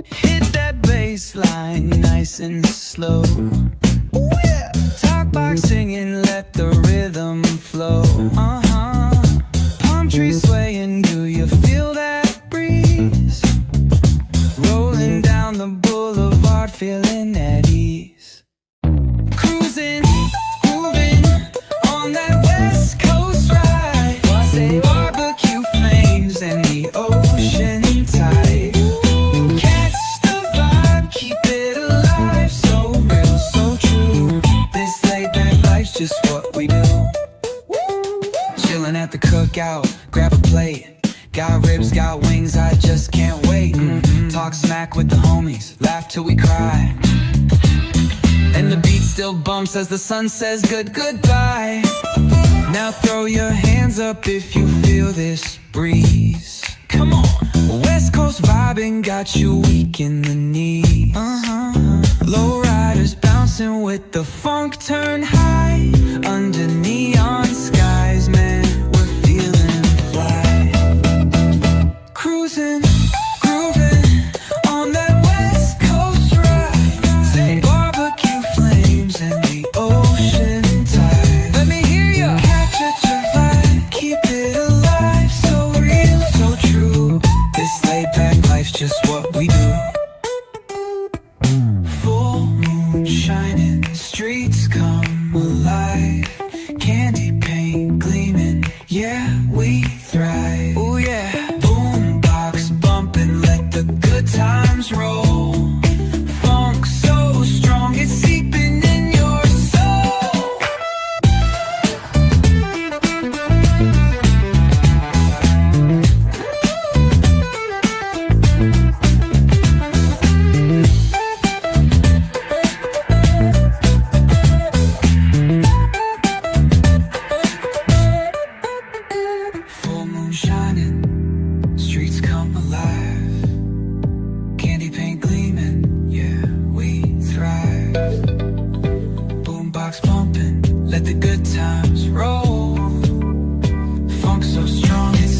Hit that bass line nice and slow. Ooh, yeah. Talk box singing, let the rhythm flow. Palm trees swaying, do you feel that breeze? Rolling down the boulevard, feeling at ease. Cruising, grooving on that West Coast ride. Say barbecue flames and the ocean tide. Catch the vibe, keep it alive. So real, so true. This laid back life's just what we do. Chilling at the cookout, grab a plate. Got ribs, got wings, I just can't wait. Talk smack with the homies, laugh till we cry. And the beat still bumps as the sun says goodbye. Now throw your hands up if you feel this breeze. Come on. West Coast vibing got you weak in the knees. Low riders bouncing with the funk turn high. Under neon skies, man, we're feeling fly. Cruising, grooving on that West Coast ride. Say barbecue flames and the ocean tide. Let me hear ya. Catch your vibe, keep it alive. So real, so true. This laid back life's just what we do. Full moon shining, streets come alive. Candy paint gleaming, yeah, we thrive. Oh yeah. Boombox bumping, let the good times roll. Funk so strong, it's seeping in your soul. Full moon shining, streets come alive. Candy paint gleaming, yeah, we thrive. Boombox bumping, let the good times roll. Funk so strong, it's